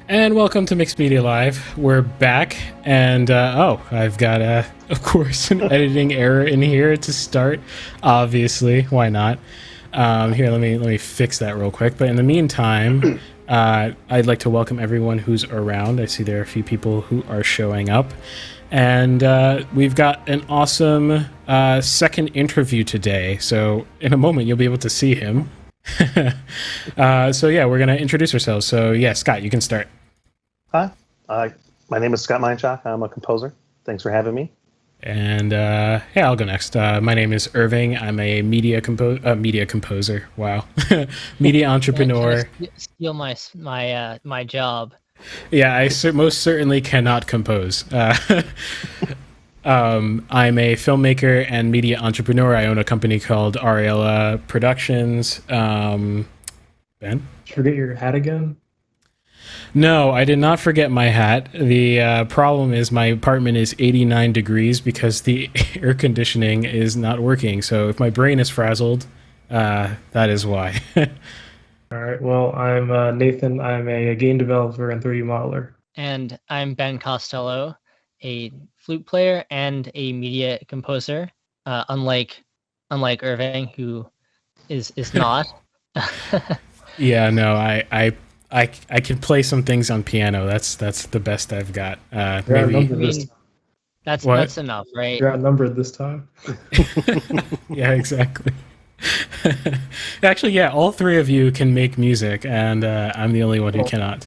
And welcome to Mixed Media Live. We're back, and I've got, of course, an editing error in here to start. Obviously, why not? Here, let me fix that real quick. But in the meantime, I'd like to welcome everyone who's around. I see there are a few people who are showing up, and we've got an awesome second interview today. So in a moment, you'll be able to see him. So yeah, we're gonna introduce ourselves. So yeah, Scott, you can start. Hi, my name is Scott Meinschock. I'm a composer. Thanks for having me. And yeah, I'll go next. My name is Irving. I'm a media composer. Wow, media entrepreneur. Steal my job. Yeah, I most certainly cannot compose. I'm a filmmaker and media entrepreneur. I own a company called Ariella Productions. Ben? Did you forget your hat again? No, I did not forget my hat. The problem is my apartment is 89 degrees because the air conditioning is not working. So if my brain is frazzled, that is why. All right. Well, I'm Nathan. I'm a game developer and 3D modeler. And I'm Ben Costello, a flute player and a media composer. Unlike Irving, who is not. Yeah, no, I can play some things on piano. That's the best I've got. Maybe that's enough, right? You're outnumbered this time. Yeah, exactly. Actually, yeah, all three of you can make music, and I'm the only one who cannot.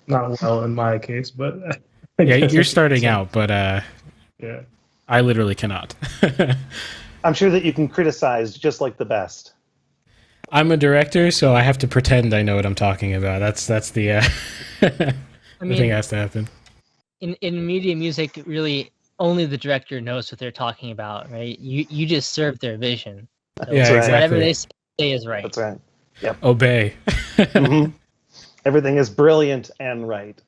Not well in my case, but yeah, you're starting out, but yeah, I literally cannot. I'm sure that you can criticize just like the best. I'm a director, so I have to pretend I know what I'm talking about. That's the the thing has to happen. In media music, really only the director knows what they're talking about, right? You just serve their vision. So yeah, exactly. Whatever they say is right. That's right. Yep. Obey. Mm-hmm. Everything is brilliant and right.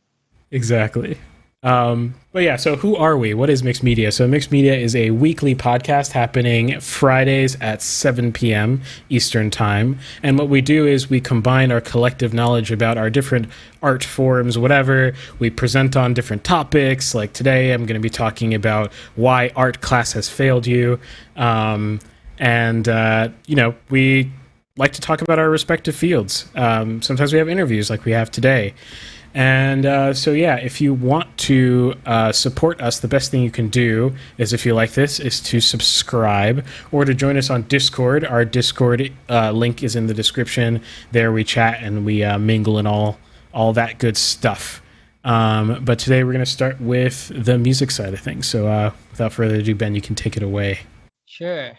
Exactly. But yeah, so who are we? What is Mixed Media? So Mixed Media is a weekly podcast happening Fridays at 7 p.m. Eastern Time. And what we do is we combine our collective knowledge about our different art forms, whatever. We present on different topics. Like today, I'm going to be talking about why art class has failed you. We like to talk about our respective fields. Sometimes we have interviews like we have today. And so, yeah, if you want to support us, the best thing you can do is, if you like this, is to subscribe or to join us on Discord. Our Discord link is in the description. There we chat and we mingle and all that good stuff. But today we're going to start with the music side of things. So without further ado, Ben, you can take it away. Sure.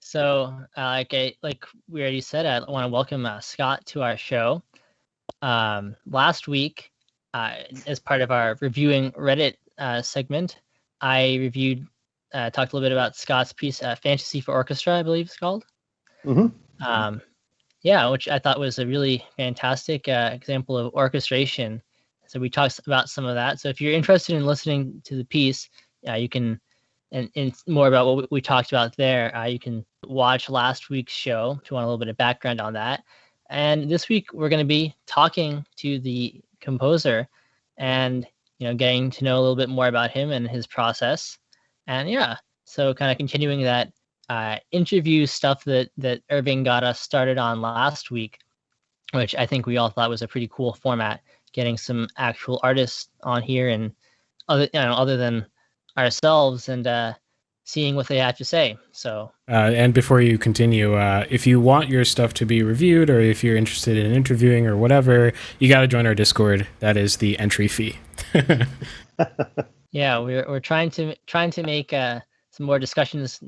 So, like we already said, I want to welcome Scott to our show. Last week, as part of our reviewing Reddit segment, I talked a little bit about Scott's piece, Fantasy for Orchestra, I believe it's called. Mm-hmm. Which I thought was a really fantastic example of orchestration. So we talked about some of that. So if you're interested in listening to the piece, you can, and more about what we talked about there, you can watch last week's show if you want a little bit of background on that. And this week we're going to be talking to the composer and getting to know a little bit more about him and his process. And so kind of continuing that interview stuff that Irving got us started on last week, which I think we all thought was a pretty cool format, getting some actual artists on here and other than ourselves, and seeing what they have to say. So and before you continue, if you want your stuff to be reviewed, or if you're interested in interviewing or whatever, you got to join our Discord. That is the entry fee. Yeah, we're trying to make some more discussions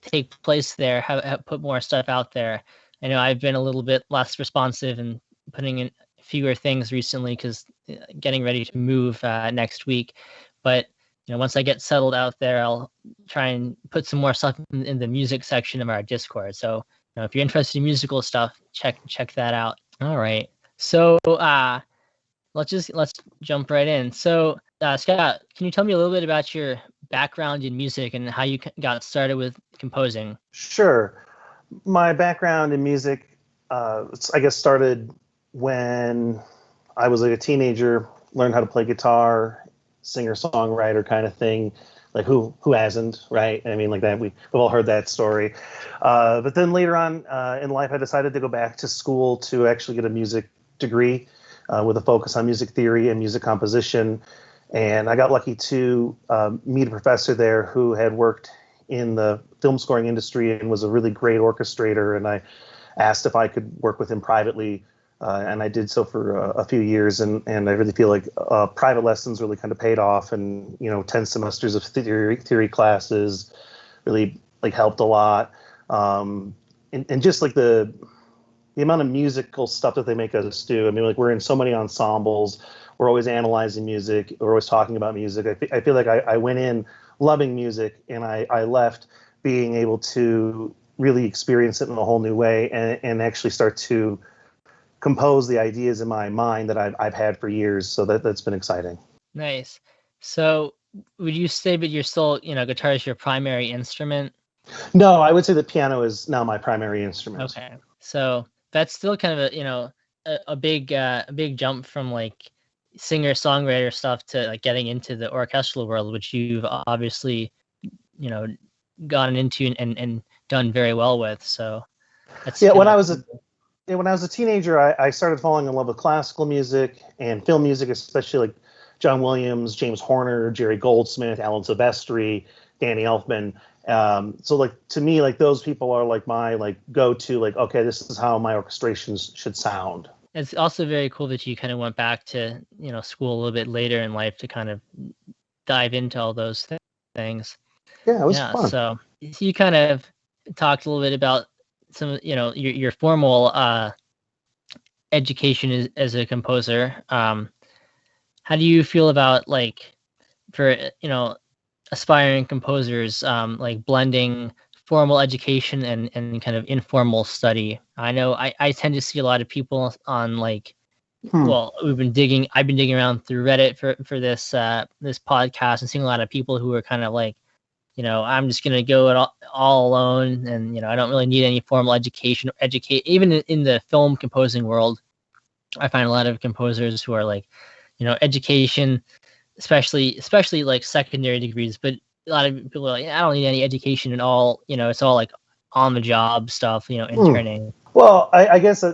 take place there, have put more stuff out there. I know I've been a little bit less responsive and putting in fewer things recently because getting ready to move next week. But once I get settled out there, I'll try and put some more stuff in the music section of our Discord. So if you're interested in musical stuff, check that out. All right. So let's jump right in. So Scott, can you tell me a little bit about your background in music and how you got started with composing? Sure. My background in music, I guess, started when I was like a teenager, learned how to play guitar, singer-songwriter kind of thing. Like who hasn't, right? I mean, like that we've all heard that story. But then later on in life, I decided to go back to school to actually get a music degree with a focus on music theory and music composition. And I got lucky to meet a professor there who had worked in the film scoring industry and was a really great orchestrator. And I asked if I could work with him privately. And I did so for a few years, and I really feel like private lessons really kind of paid off, and 10 semesters of theory classes really like helped a lot, and just like the amount of musical stuff that they make us do. I mean, like we're in so many ensembles, we're always analyzing music, we're always talking about music. I feel like I went in loving music, and I left being able to really experience it in a whole new way, and actually start to compose the ideas in my mind that I've had for years. So that's been exciting. Nice. So would you say that you're still, guitar is your primary instrument? No, I would say that piano is now my primary instrument. Okay. So that's still kind of a big jump from like singer-songwriter stuff to like getting into the orchestral world, which you've obviously, gotten into and done very well with. So that's when I was a teenager, I started falling in love with classical music and film music, especially like John Williams, James Horner, Jerry Goldsmith, Alan Silvestri, Danny Elfman. So like to me, like those people are like my like go-to, like, okay, this is how my orchestrations should sound. It's also very cool that you kind of went back to, school a little bit later in life to kind of dive into all those things. Yeah, it was fun. So you kind of talked a little bit about some, your formal education as a composer. How do you feel about like for aspiring composers, like blending formal education and kind of informal study? I know I tend to see a lot of people on like, well, I've been digging around through Reddit for this podcast and seeing a lot of people who are kind of like, I'm just gonna go it all alone, and I don't really need any formal education. Even in the film composing world, I find a lot of composers who are like, education, especially like secondary degrees. But a lot of people are like, I don't need any education at all. It's all like on the job stuff. Interning. Well, I guess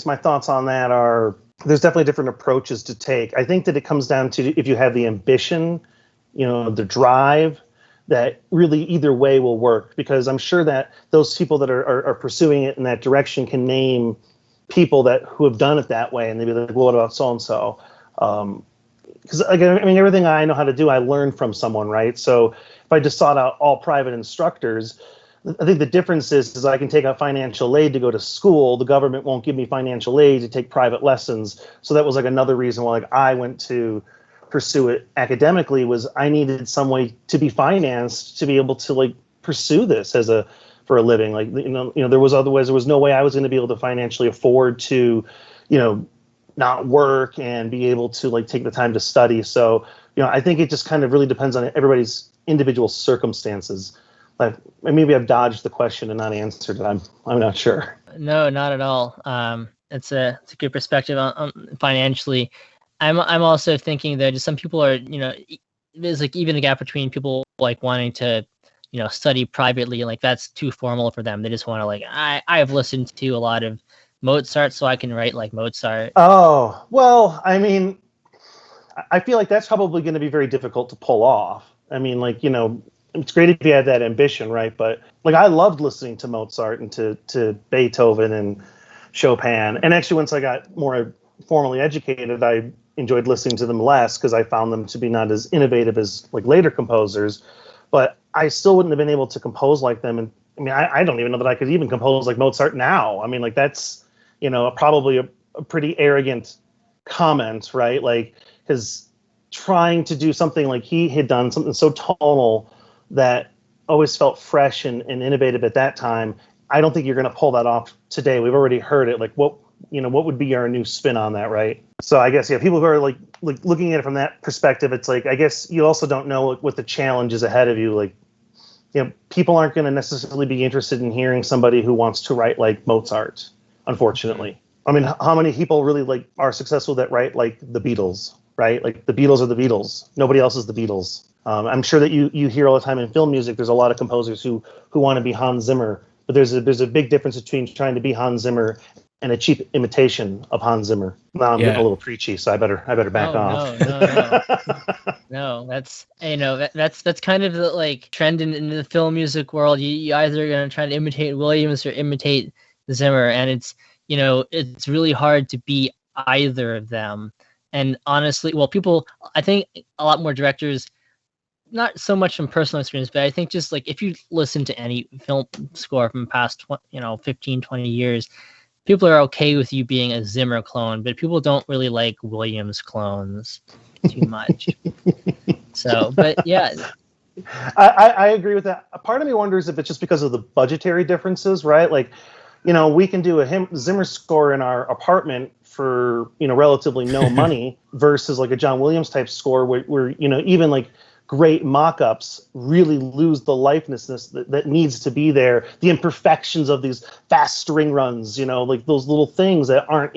my thoughts on that are there's definitely different approaches to take. I think that it comes down to if you have the ambition, the drive. That really either way will work, because I'm sure that those people that are pursuing it in that direction can name people who have done it that way, and they'd be like, well, what about so-and-so? Because everything I know how to do, I learned from someone, right? So if I just sought out all private instructors, I think the difference is I can take out financial aid to go to school. The government won't give me financial aid to take private lessons. So that was like another reason why I went to pursue it academically, was I needed some way to be financed to be able to like pursue this for a living. Like, there was otherwise there was no way I was going to be able to financially afford to, not work and be able to like take the time to study. So, I think it just kind of really depends on everybody's individual circumstances. Like, maybe I've dodged the question and not answered it. I'm not sure. No, not at all. It's a good perspective on financially. I'm also thinking that just some people are, there's like even a gap between people like wanting to, study privately, like that's too formal for them. They just want to like, I've listened to a lot of Mozart, so I can write like Mozart. Oh, well, I mean, I feel like that's probably going to be very difficult to pull off. I mean, like, it's great if you had that ambition, right? But like, I loved listening to Mozart and to Beethoven and Chopin. And actually, once I got more formally educated, I enjoyed listening to them less because I found them to be not as innovative as like later composers, but I still wouldn't have been able to compose like them. And I mean, I don't even know that I could even compose like Mozart now. I mean, like that's, probably a pretty arrogant comment, right? Like, because trying to do something like he had done, something so tonal that always felt fresh and innovative at that time, I don't think you're going to pull that off today. We've already heard it. Like, what would be our new spin on that, right? So I guess, people who are like looking at it from that perspective, it's like, I guess you also don't know what the challenge is ahead of you. Like, people aren't going to necessarily be interested in hearing somebody who wants to write like Mozart, unfortunately. I mean, how many people really like are successful that write like the Beatles, right? Like the Beatles are the Beatles. Nobody else is the Beatles. I'm sure that you hear all the time in film music. There's a lot of composers who want to be Hans Zimmer, but there's a big difference between trying to be Hans Zimmer and a cheap imitation of Hans Zimmer. Now I'm getting a little preachy, so I better back off. No, that's that's kind of the like trend in the film music world. You either are gonna try to imitate Williams or imitate Zimmer, and it's really hard to be either of them. And honestly, well, I think a lot more directors, not so much from personal experience, but I think just like if you listen to any film score from the past 15, 20 years, people are okay with you being a Zimmer clone, but people don't really like Williams clones too much. So, but yeah. I agree with that. A part of me wonders if it's just because of the budgetary differences, right? Like, we can do a Zimmer score in our apartment for, relatively no money versus like a John Williams type score where even like great mock-ups really lose the lifelessness that needs to be there. The imperfections of these fast string runs, like those little things that aren't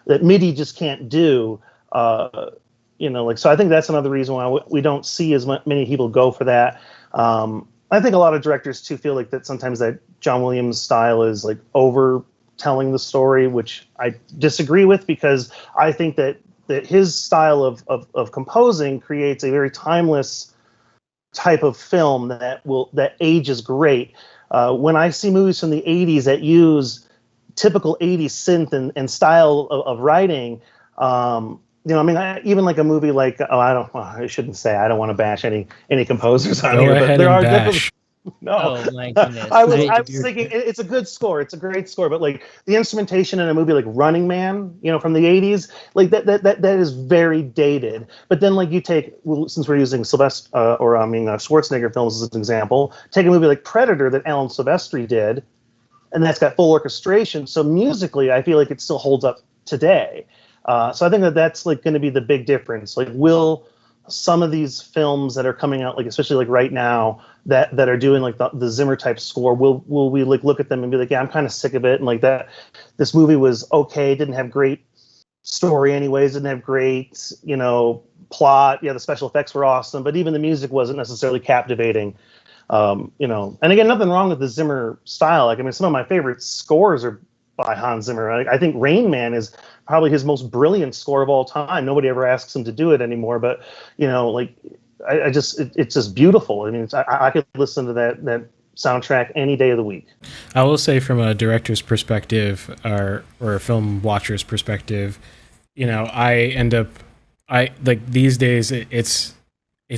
that MIDI just can't do. So I think that's another reason why we don't see as many people go for that. I think a lot of directors too feel like that sometimes that John Williams style is like over telling the story, which I disagree with, because I think that his style of composing creates a very timeless type of film that ages great. When I see movies from the 80s that use typical 80s synth and style of writing, even like a movie like I shouldn't say, I don't want to bash any composers on here, but there are definitely. No, oh my goodness. I was thinking it's a good score. It's a great score, but like the instrumentation in a movie like Running Man, from the 80s, like that is very dated. But then like you take, since we're using Schwarzenegger films as an example, take a movie like Predator that Alan Silvestri did, and that's got full orchestration. So musically, I feel like it still holds up today. So I think that's like going to be the big difference. Like, will some of these films that are coming out, like especially like right now, that are doing like the Zimmer type score, will we like look at them and be like, yeah, I'm kind of sick of it, and like that this movie was okay, didn't have great story anyways, didn't have great plot, the special effects were awesome, but even the music wasn't necessarily captivating. And again, nothing wrong with the Zimmer style. Like, I mean, some of my favorite scores are by Hans Zimmer. I think Rain Man is probably his most brilliant score of all time. Nobody ever asks him to do it anymore, but it's just beautiful. I mean, I could listen to that soundtrack any day of the week. I will say, from a director's perspective or a film watcher's perspective, I these days it's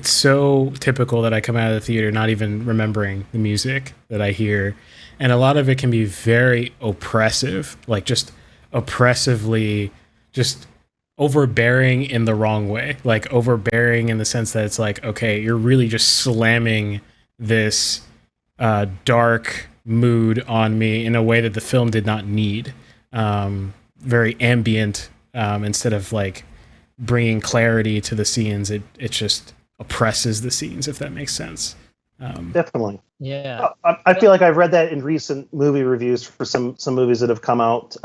so typical that I come out of the theater not even remembering the music that I hear. And a lot of it can be very oppressive, like just oppressively, just overbearing in the wrong way. Like overbearing in the sense that it's like, okay, you're really just slamming this dark mood on me in a way that the film did not need. Very ambient, instead of like bringing clarity to the scenes. It just oppresses the scenes, if that makes sense. Definitely. Yeah. I feel like I've read that in recent movie reviews for some movies that have come out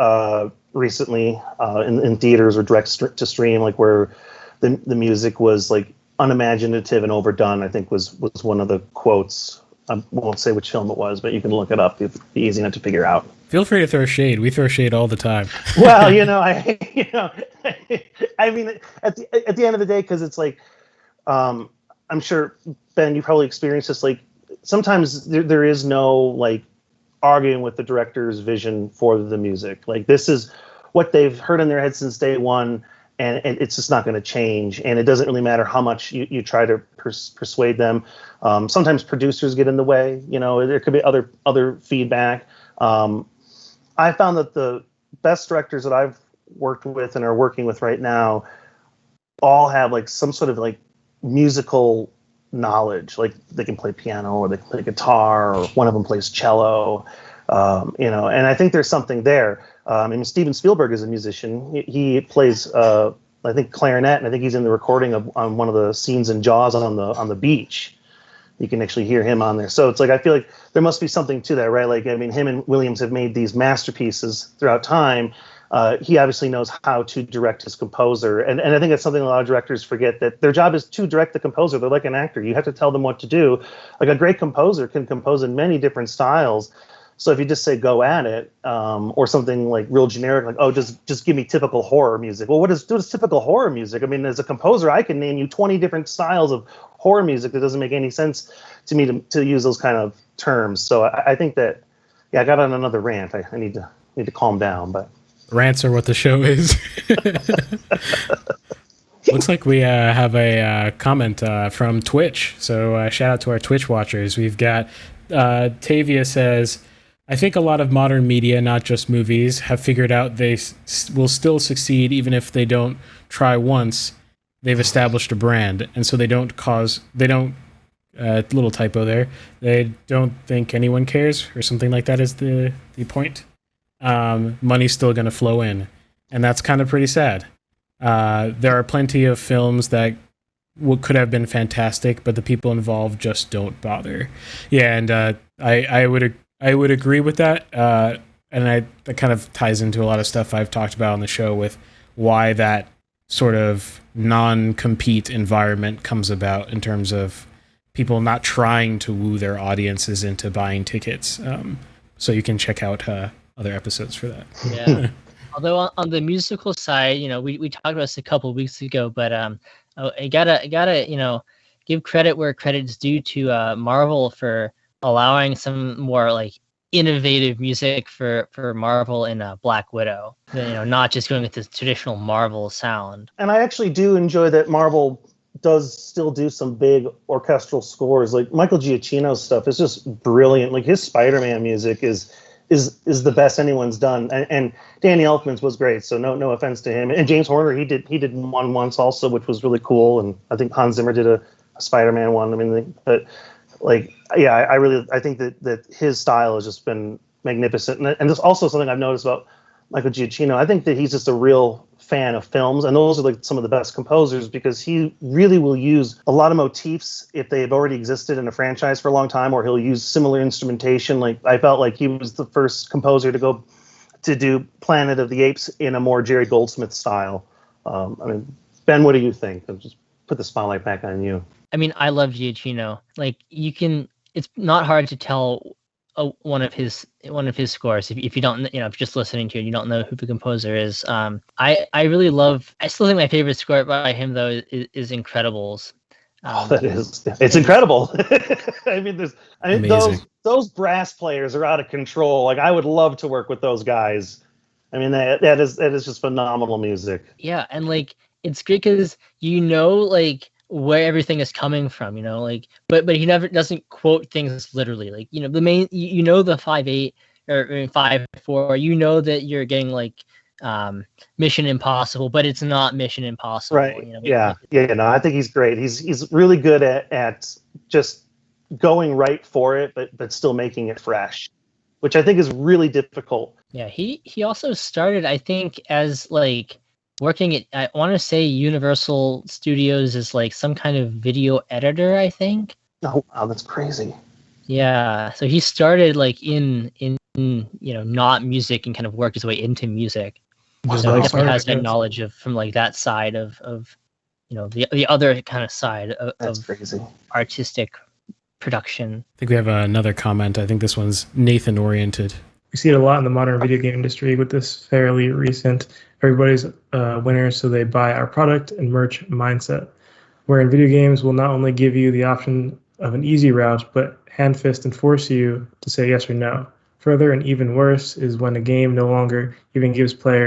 recently in theaters or direct to stream, like where the music was like unimaginative and overdone, I think was one of the quotes. I won't say which film it was, but you can look it up. It'd be easy enough to figure out. Feel free to throw shade. We throw shade all the time. Well, I mean, at the end of the day, because it's like, I'm sure, Ben, you probably experienced this. Like, sometimes there is no like arguing with the director's vision for the music. Like, this is what they've heard in their head since day one, and it's just not going to change. And it doesn't really matter how much you try to persuade them. Sometimes producers get in the way. There could be other feedback. I found that the best directors that I've worked with and are working with right now all have like some sort of like musical knowledge. Like, they can play piano or they can play guitar, or one of them plays cello. And I think there's something there. Steven Spielberg is a musician. He plays, I think, clarinet, and I think he's in the recording on one of the scenes in Jaws on the beach. You can actually hear him on there. So it's like, I feel like there must be something to that, right? Like, I mean, him and Williams have made these masterpieces throughout time. he obviously knows how to direct his composer. And I think that's something a lot of directors forget, that their job is to direct the composer. They're like an actor. You have to tell them what to do. Like a great composer can compose in many different styles. So if you just say go at it, or something like real generic, like, oh, just give me typical horror music. Well, what is typical horror music? I mean, as a composer, I can name you 20 different styles of horror music. That doesn't make any sense to me to use those kind of terms. So I think that, yeah, I got on another rant. I need to calm down, but rants are what the show is. Looks like we have a comment from Twitch. So shout out to our Twitch watchers. We've got Tavia says, I think a lot of modern media, not just movies, have figured out they will still succeed even if they don't try once. They've established a brand, and so they don't little typo there. They don't think anyone cares, or something like that is the point. Money's still going to flow in, and that's kind of pretty sad. There are plenty of films that could have been fantastic, but the people involved just don't bother. Yeah, and I would agree with that, and that kind of ties into a lot of stuff I've talked about on the show with why that sort of non-compete environment comes about in terms of people not trying to woo their audiences into buying tickets. So you can check out other episodes for that. Yeah. Although on the musical side, we talked about this a couple of weeks ago, but I gotta give credit where credit's due to Marvel for allowing some more like innovative music for Marvel in Black Widow. Not just going with the traditional Marvel sound. And I actually do enjoy that Marvel does still do some big orchestral scores. Like Michael Giacchino's stuff is just brilliant. Like his Spider-Man music is the best anyone's done. And Danny Elfman's was great. So no offense to him. And James Horner, he did one once also, which was really cool. And I think Hans Zimmer did a Spider-Man one. I mean, but like, yeah, I think that his style has just been magnificent. And there's also something I've noticed about Michael Giacchino. I think that he's just a real fan of films, and those are like some of the best composers, because he really will use a lot of motifs if they have already existed in a franchise for a long time, or he'll use similar instrumentation. Like I felt like he was the first composer to do Planet of the Apes in a more Jerry Goldsmith style. I mean, Ben, what do you think? I'll just put the spotlight back on you. I mean, I love Giacchino. Like it's not hard to tell one of his scores if you don't, if you're just listening to it, you don't know who the composer is. I still think my favorite score by him though is Incredibles. It's incredible. I mean, those brass players are out of control. Like I would love to work with those guys. I mean, that is just phenomenal music. Yeah, and like it's great because like where everything is coming from, like, but he never doesn't quote things literally. Like, the main, the 5/8 or 5/4, that you're getting like Mission Impossible, but it's not Mission Impossible. Right. Yeah. No, I think he's great. He's really good at just going right for it, but still making it fresh, which I think is really difficult. Yeah. He also started, I think, as like working at, I want to say Universal Studios is like some kind of video editor, I think. Oh, wow, that's crazy. Yeah, so he started like in not music and kind of worked his way into music. So he definitely has that knowledge from like that side of the other kind of side of crazy artistic production. I think we have another comment. I think this one's Nathan oriented. We see it a lot in the modern video game industry with this fairly recent everybody's winners, so they buy our product and merch mindset, wherein video games will not only give you the option of an easy route, but hand fist and force you to say yes or no. Further, and even worse, is when a game no longer even gives skilled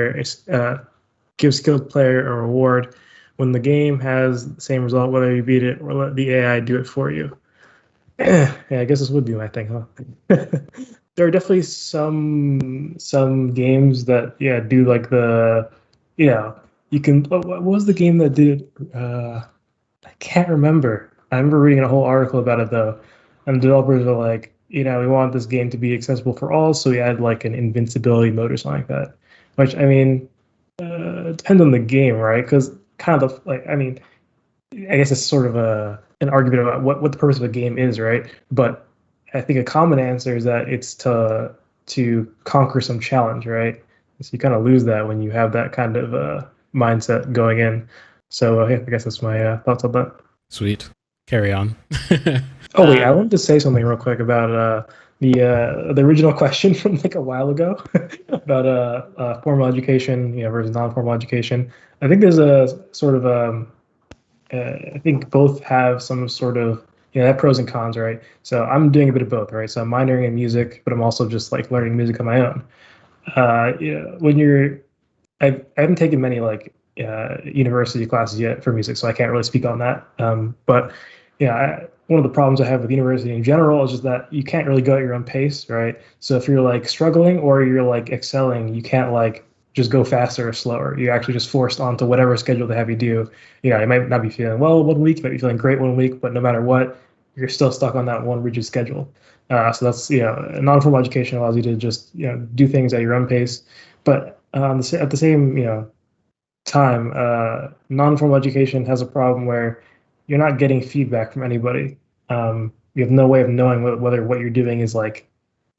player a reward when the game has the same result, whether you beat it or let the AI do it for you. Yeah, I guess this would be my thing, huh? There are definitely some games that do like the you can. What was the game that did it? I can't remember. I remember reading a whole article about it though, and the developers are like, we want this game to be accessible for all, so we add like an invincibility mode or something like that. Which I mean, it depends on the game, right? Because kind of I guess it's sort of an argument about what the purpose of a game is, right? But I think a common answer is that it's to conquer some challenge, right? So you kind of lose that when you have that kind of mindset going in. So yeah, I guess that's my thoughts on that. Sweet. Carry on. Oh wait, I wanted to say something real quick about the original question from like a while ago about formal education, versus non-formal education. I think there's a sort of I think both have some sort of have pros and cons, right? So I'm doing a bit of both, right? So I'm minoring in music, but I'm also just like learning music on my own. When I haven't taken many like university classes yet for music, so I can't really speak on that. But one of the problems I have with university in general is just that you can't really go at your own pace, right? So if you're like struggling or you're like excelling, you can't like just go faster or slower. You're actually just forced onto whatever schedule they have you do. You might not be feeling well one week, you might be feeling great one week, but no matter what, you're still stuck on that one rigid schedule. So that's non-formal education allows you to just do things at your own pace, but at the same time, non-formal education has a problem where you're not getting feedback from anybody. You have no way of knowing whether what you're doing is like,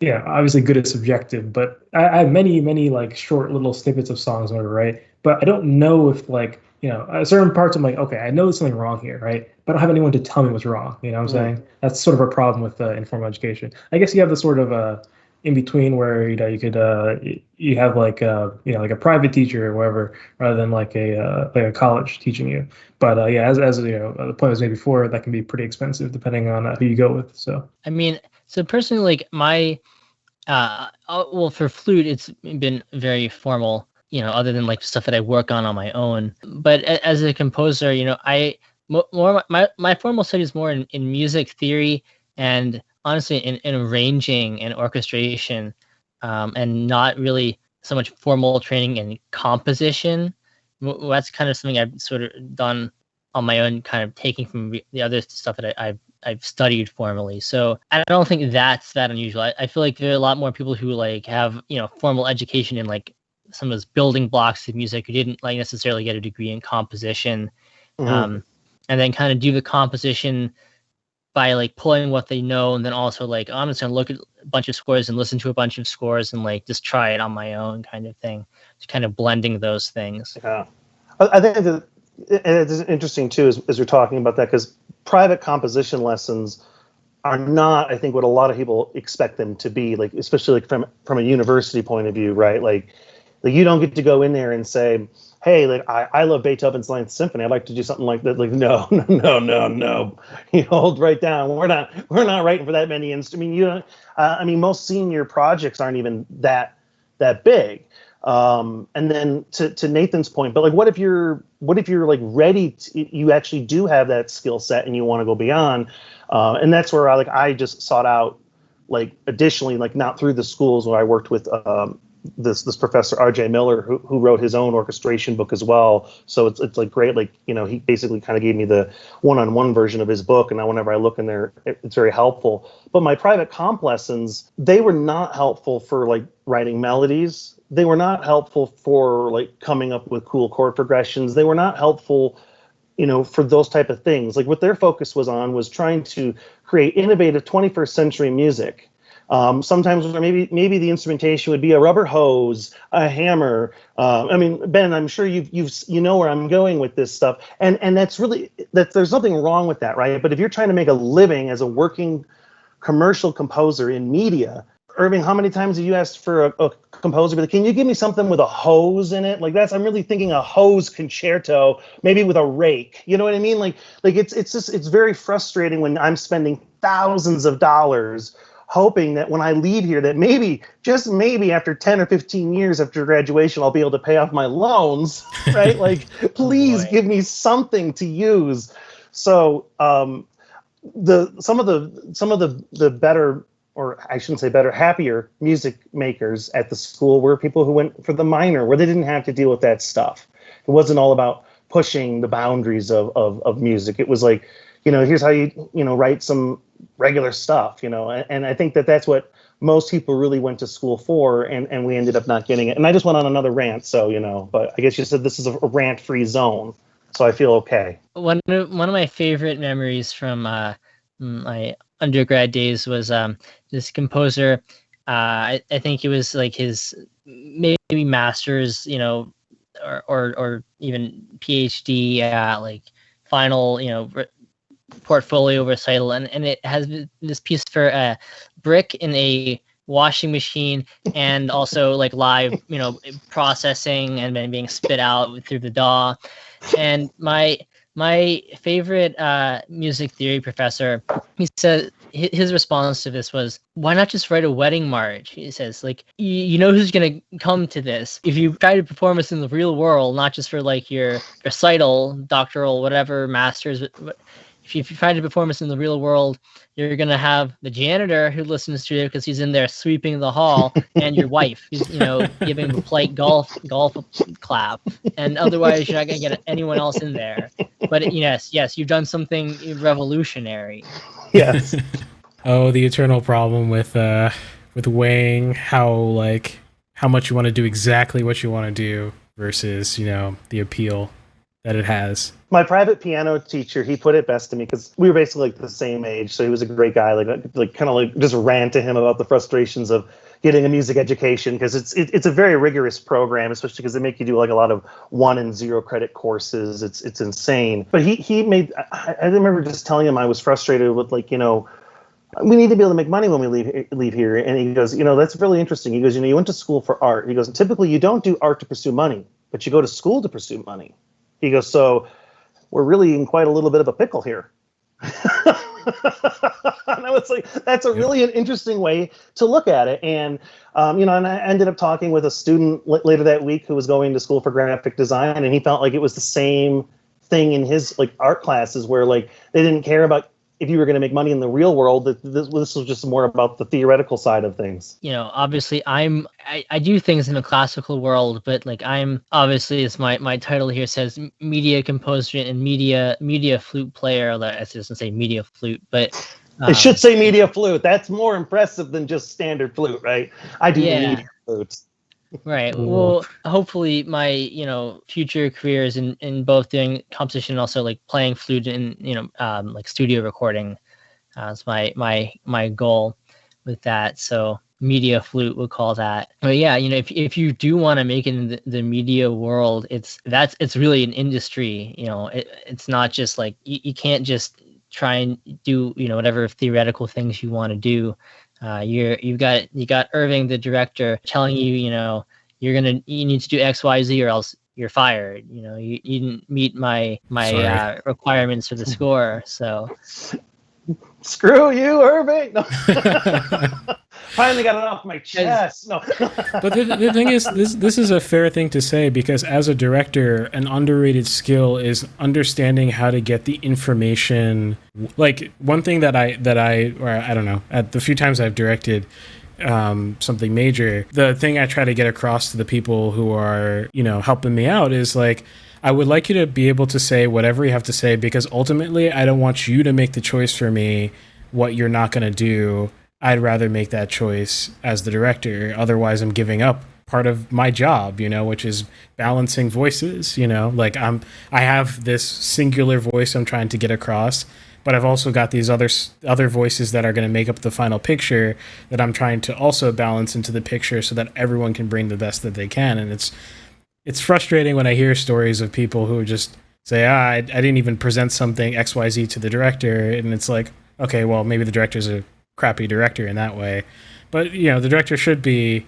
obviously good is subjective, but I have many like short little snippets of songs over, right? But I don't know if like, certain parts I'm like, okay, I know there's something wrong here, right? But I don't have anyone to tell me what's wrong. You know what I'm saying? That's sort of a problem with informal education. I guess you have the sort of in between where you could you have like like a private teacher or whatever rather than like a college teaching you. But as the point was made before, that can be pretty expensive depending on who you go with. So I mean, so personally, like my well, for flute, it's been very formal, other than like stuff that I work on my own. But as a composer, more my formal study is more in music theory and honestly in arranging and orchestration, and not really so much formal training in composition. That's kind of something I've sort of done on my own, kind of taking from the other stuff that I've studied formally. So I don't think that's that unusual. I feel like there are a lot more people who like have, formal education in like some of those building blocks of music who didn't like necessarily get a degree in composition. And then kind of do the composition by like pulling what they know, and then also like, I'm just gonna look at a bunch of scores and listen to a bunch of scores and like just try it on my own kind of thing. Just kind of blending those things. Yeah. I think that it's interesting too, as you're talking about that, because private composition lessons are not, I think, what a lot of people expect them to be, like, especially like from a university point of view, right? Like you don't get to go in there and say, hey, like I love Beethoven's Ninth Symphony, I'd like to do something like that. Like, no. Hold right down. We're not writing for that many instruments. I mean, most senior projects aren't even that big. And then to Nathan's point, but like, what if you're like ready you actually do have that skill set and you want to go beyond, and that's where I just sought out, like, additionally, like not through the schools where I worked with this professor RJ Miller who wrote his own orchestration book as well. So it's like great, like, he basically kind of gave me the one-on-one version of his book, and now whenever I look in there, it's very helpful. But my private comp lessons, they were not helpful for like writing melodies. They were not helpful for like coming up with cool chord progressions. They were not helpful, for those type of things. Like, what their focus was trying to create innovative 21st century music. Sometimes maybe the instrumentation would be a rubber hose, a hammer. I mean, Ben, I'm sure you know where I'm going with this stuff, and that's really, there's nothing wrong with that, right? But if you're trying to make a living as a working commercial composer in media, Irving, how many times have you asked for a composer, but can you give me something with a hose in it? Like, I'm really thinking a hose concerto, maybe with a rake. You know what I mean? Like it's very frustrating when I'm spending thousands of dollars hoping that when I leave here, that maybe, just maybe, after 10 or 15 years after graduation, I'll be able to pay off my loans, right? Like, please give me something to use. So some of the better, or I shouldn't say better, happier music makers at the school were people who went for the minor, where they didn't have to deal with that stuff. It wasn't all about pushing the boundaries of music. It was like, here's how you write some regular stuff, and I think that's what most people really went to school for, and we ended up not getting it. And I just went on another rant, so, but I guess you said this is a rant-free zone, so I feel okay. One of my favorite memories from my undergrad days was this composer. I think it was like his maybe master's, or even PhD, like final, portfolio recital, and it has this piece for a brick in a washing machine, and also like live, processing and then being spit out through the DAW. And my favorite music theory professor, he said his response to this was, why not just write a wedding march? He says, like, you know who's going to come to this. If you try to perform this in the real world, not just for like your recital, doctoral, whatever, master's, but if you try to perform this in the real world, you're going to have the janitor who listens to it because he's in there sweeping the hall, and your wife who's, giving the polite golf clap. And otherwise, you're not going to get anyone else in there. But yes, you've done something revolutionary. Yes. Oh, the eternal problem with weighing how much you want to do exactly what you want to do versus, the appeal that it has. My private piano teacher, he put it best to me, because we were basically like the same age, so he was a great guy. Like kind of like just ran to him about the frustrations of getting a music education, because it's a very rigorous program, especially because they make you do like a lot of 1 and 0 credit courses. It's insane. But he made. I remember just telling him I was frustrated with, like, we need to be able to make money when we leave here. And he goes, that's really interesting. He goes, you went to school for art. He goes, typically you don't do art to pursue money, but you go to school to pursue money. He goes, so we're really in quite a little bit of a pickle here. And I was like, that's a really an interesting way to look at it. And, and I ended up talking with a student later that week who was going to school for graphic design, and he felt like it was the same thing in his like art classes, where like they didn't care about if you were going to make money in the real world. This was just more about the theoretical side of things. Obviously I do things in a classical world, but like I'm obviously, as my title here says, media composer and media flute player. It doesn't say media flute, but it should say media flute. That's more impressive than just standard flute, right? I do the media flutes. Right. Well, hopefully my, future careers in both doing composition and also like playing flute and, like studio recording is my goal with that. So media flute, we'll call that. But yeah, if you do want to make it in the media world, it's really an industry. It's not just like you can't just try and do, whatever theoretical things you want to do. You got Irving, the director, telling you, you need to do X, Y, Z, or else you're fired. You didn't meet my requirements for the score. So screw you, Irving. No. Finally got it off my chest. No. But the thing is, this is a fair thing to say, because as a director, an underrated skill is understanding how to get the information. Like, one thing that I don't know, at the few times I've directed something major, the thing I try to get across to the people who are, helping me out is like, I would like you to be able to say whatever you have to say, because ultimately I don't want you to make the choice for me what you're not going to do. I'd rather make that choice as the director. Otherwise, I'm giving up part of my job, which is balancing voices. Like I have this singular voice I'm trying to get across, but I've also got these other voices that are going to make up the final picture that I'm trying to also balance into the picture so that everyone can bring the best that they can. And it's frustrating when I hear stories of people who just say, I didn't even present something XYZ to the director. And it's like, okay, well, maybe the director's a crappy director in that way, but the director should be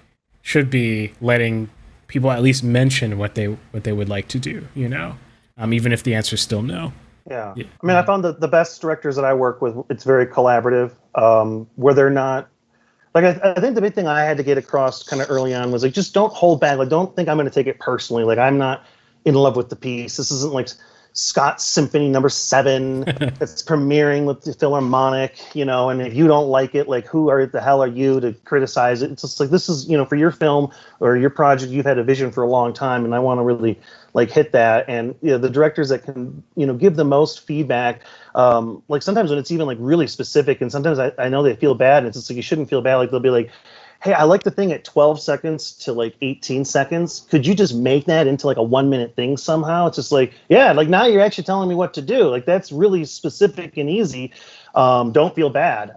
letting people at least mention what they would like to do, even if the answer is still no. Yeah. I mean, I found that the best directors that I work with, it's very collaborative, where they're not like, I think the big thing I had to get across kind of early on was like, just don't hold back. Like, don't think I'm going to take it personally. Like, I'm not in love with the piece. This isn't like Scott's Symphony No. 7 that's premiering with the Philharmonic, and if you don't like it, like, who the hell are you to criticize it? It's just like, this is, for your film or your project, you've had a vision for a long time, and I want to really like hit that. And the directors that can, give the most feedback, like sometimes when it's even like really specific, and sometimes I know they feel bad, and it's just like, you shouldn't feel bad. Like, they'll be like, hey, I like the thing at 12 seconds to like 18 seconds. Could you just make that into like a 1 minute thing somehow? It's just like, yeah, like now you're actually telling me what to do. Like, that's really specific and easy. Don't feel bad.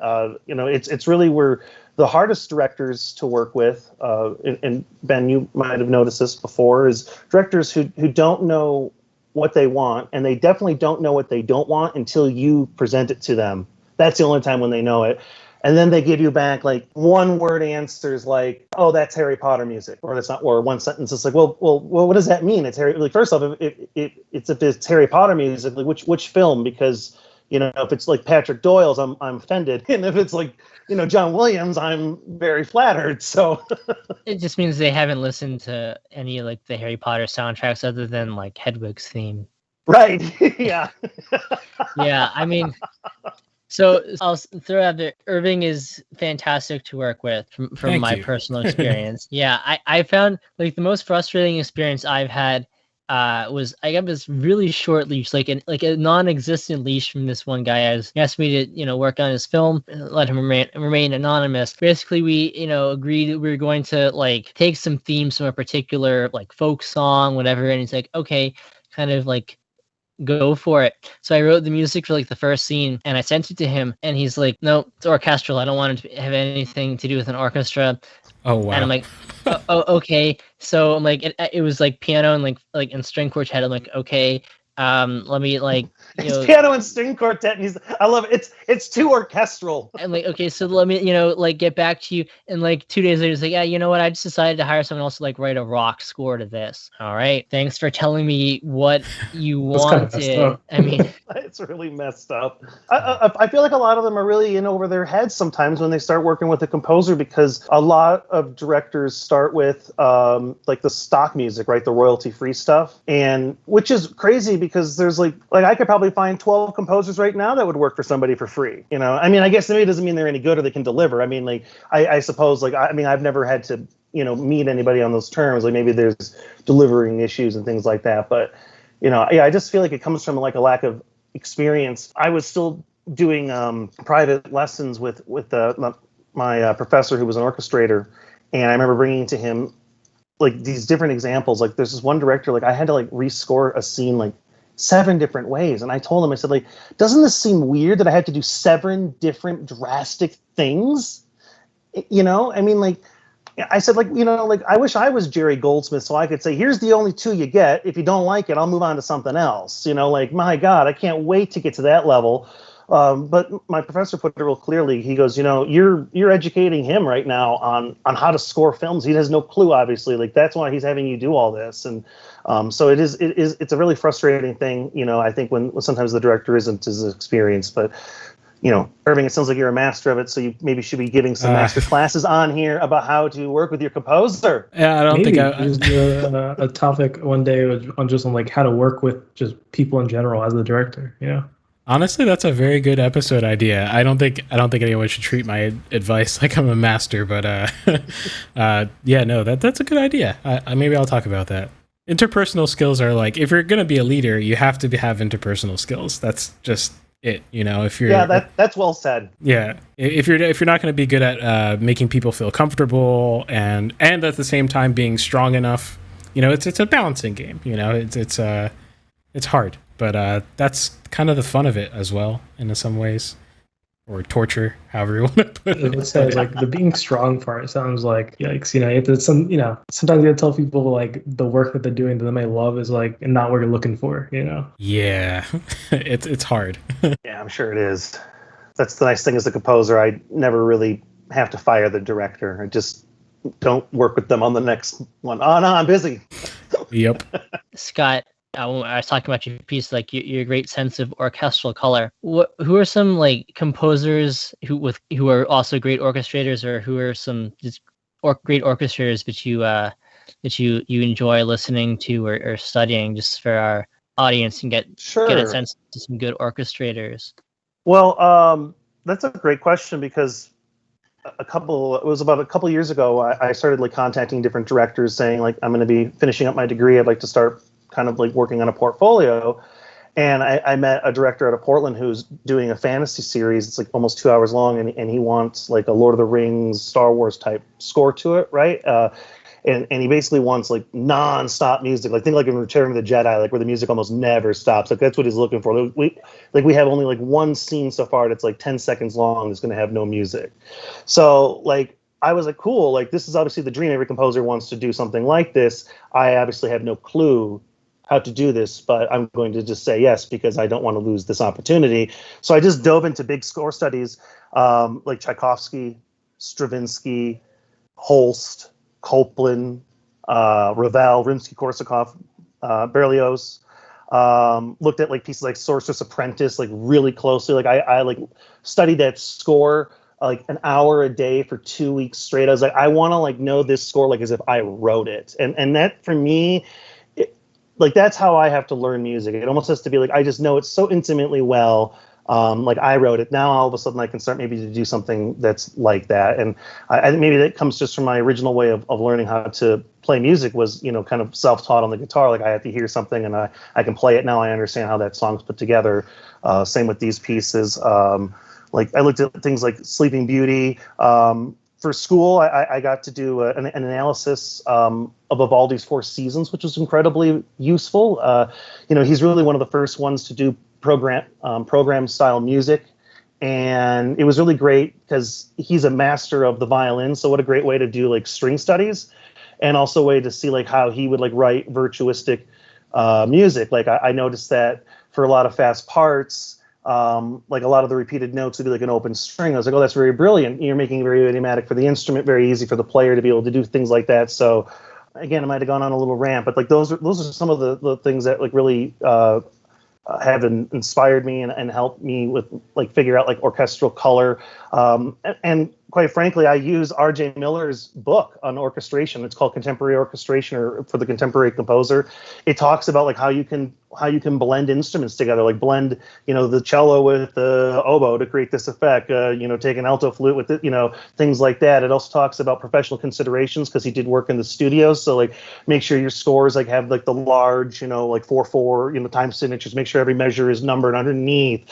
It's really where the hardest directors to work with, and Ben, you might have noticed this before, is directors who don't know what they want, and they definitely don't know what they don't want until you present it to them. That's the only time when they know it. And then they give you back like one word answers like, "Oh, that's Harry Potter music," or that's not, or one sentence. It's like, well, what does that mean? It's Harry. Like, first off, if it's Harry Potter music, like which film? Because if it's like Patrick Doyle's, I'm offended, and if it's like John Williams, I'm very flattered. So it just means they haven't listened to any like the Harry Potter soundtracks other than like Hedwig's theme. Right. Yeah. Yeah, I mean. So I'll throw out there, Irving is fantastic to work with from my personal experience. Yeah, I found like the most frustrating experience I've had was I got this really short leash, like a non-existent leash from this one guy. He asked me to work on his film, let him remain anonymous. Basically, we agreed that we were going to like take some themes from a particular like folk song, whatever, and he's like, okay, kind of like go for it. So I wrote the music for like the first scene and I sent it to him and he's like, no, it's orchestral. I don't want it to have anything to do with an orchestra. Oh, wow. And I'm like, oh, okay. So I'm like, it was like piano and like and string quartet. I'm like, okay, let me like, it's piano and string quartet. And I love it. It's too orchestral. And like, okay, so let me, like get back to you. And like 2 days later, he's like, yeah, you know what? I just decided to hire someone else to like write a rock score to this. All right. Thanks for telling me what you wanted. I mean, it's really messed up. I feel like a lot of them are really in over their heads sometimes when they start working with a composer, because a lot of directors start with like the stock music, right? The royalty free stuff. And which is crazy because there's like I could probably find 12 composers right now that would work for somebody for free. I mean, I guess maybe it doesn't mean they're any good or they can deliver. I mean, like I suppose like I've never had to meet anybody on those terms. Like maybe there's delivering issues and things like that. But I just feel like it comes from like a lack of experience. I was still doing private lessons with my professor who was an orchestrator, and I remember bringing to him like these different examples. Like there's this one director, like I had to like rescore a scene like 7 different ways. And I told him, I said, like, doesn't this seem weird that I had to do 7 different drastic things? I mean, like, I said, like, like, I wish I was Jerry Goldsmith so I could say, here's the only 2 you get. If you don't like it, I'll move on to something else. Like, my God, I can't wait to get to that level. But my professor put it real clearly. He goes, you're educating him right now on how to score films. He has no clue, obviously. Like that's why he's having you do all this. And so it's a really frustrating thing. I think when sometimes the director isn't as experienced. But Irving, it sounds like you're a master of it. So you maybe should be giving some master classes on here about how to work with your composer. Yeah, I don't think a topic one day on like how to work with just people in general as the director. Honestly, that's a very good episode idea. I don't think anyone should treat my advice like I'm a master, but yeah, no, that's a good idea. Maybe I'll talk about that. Interpersonal skills are like, if you're gonna be a leader, you have to have interpersonal skills. That's just it. If you're that's well said. Yeah, if you're not going to be good at making people feel comfortable and at the same time being strong enough, it's a balancing game. It's hard. But that's kind of the fun of it as well, in some ways, or torture, however you want to put it. It sounds like the being strong part sounds like yikes. Sometimes you have to tell people like the work that they're doing that they may love is like not what you're looking for. Yeah, it's hard. Yeah, I'm sure it is. That's the nice thing as a composer. I never really have to fire the director. I just don't work with them on the next one. Oh no, I'm busy. Yep. Scott. When I was talking about your piece, like your great sense of orchestral color. Who are some like composers who are also great orchestrators, or who are some just great orchestrators that you enjoy listening to or studying, just for our audience and get a sense of some good orchestrators? Well, that's a great question because it was about a couple years ago. I started like contacting different directors, saying like I'm going to be finishing up my degree. I'd like to start kind of like working on a portfolio. And I met a director out of Portland who's doing a fantasy series. It's like almost 2 hours long, and he wants like a Lord of the Rings, Star Wars type score to it, right? and he basically wants like non-stop music, like think like in Return of the Jedi, like where the music almost never stops. Like that's what he's looking for. We have only like one scene so far that's like 10 seconds long that's going to have no music. So like I was like, cool, like this is obviously the dream. Every composer wants to do something like this. I obviously have no clue how to do this, but I'm going to just say yes because I don't want to lose this opportunity. So I just dove into big score studies, like Tchaikovsky, Stravinsky, Holst, Copland, Ravel, Rimsky-Korsakov, Berlioz. Looked at like pieces like Sorcerer's Apprentice like really closely. Like I like studied that score like an hour a day for 2 weeks straight. I was like, I want to like know this score like as if I wrote it, and that for me, like that's how I have to learn music. It almost has to be like I just know it so intimately well. Like I wrote it. Now all of a sudden I can start maybe to do something that's like that. And I think maybe that comes just from my original way of learning how to play music was, kind of self-taught on the guitar. Like I have to hear something and I can play it. Now I understand how that song's put together. Same with these pieces. Like I looked at things like Sleeping Beauty. For school, I got to do an analysis of Vivaldi's Four Seasons, which was incredibly useful. He's really one of the first ones to do program style music, and it was really great because he's a master of the violin. So what a great way to do like string studies, and also a way to see like how he would like write virtuistic music. Like I noticed that for a lot of fast parts. Like a lot of the repeated notes would be like an open string. I was like, oh, that's very brilliant. You're making it very idiomatic for the instrument, very easy for the player to be able to do things like that. So again, I might have gone on a little rant, but like those are some of the things that like really have inspired me and helped me with like figure out like orchestral color. And quite frankly, I use R.J. Miller's book on orchestration. It's called Contemporary Orchestration, or for the Contemporary Composer. It talks about like how you can blend instruments together, like blend, the cello with the oboe to create this effect, take an alto flute with it, things like that. It also talks about professional considerations because he did work in the studio. So like make sure your scores like have like the large, like 4/4, time signatures, make sure every measure is numbered underneath.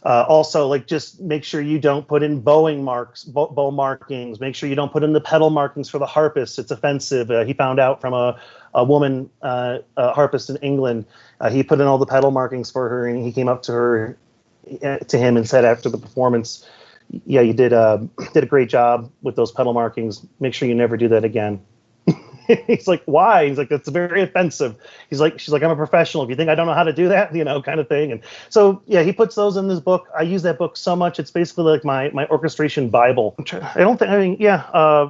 Also, like just make sure you don't put in bow markings. Make sure you don't put in the pedal markings for the harpist. It's offensive. He found out from a woman harpist in England. He put in all the pedal markings for her, and he came up to him and said after the performance, "Yeah, you did a great job with those pedal markings. Make sure you never do that again." He's like, why? He's like, that's very offensive. She's like, I'm a professional. If you think I don't know how to do that, kind of thing. And so, yeah, he puts those in this book. I use that book so much. It's basically like my orchestration Bible.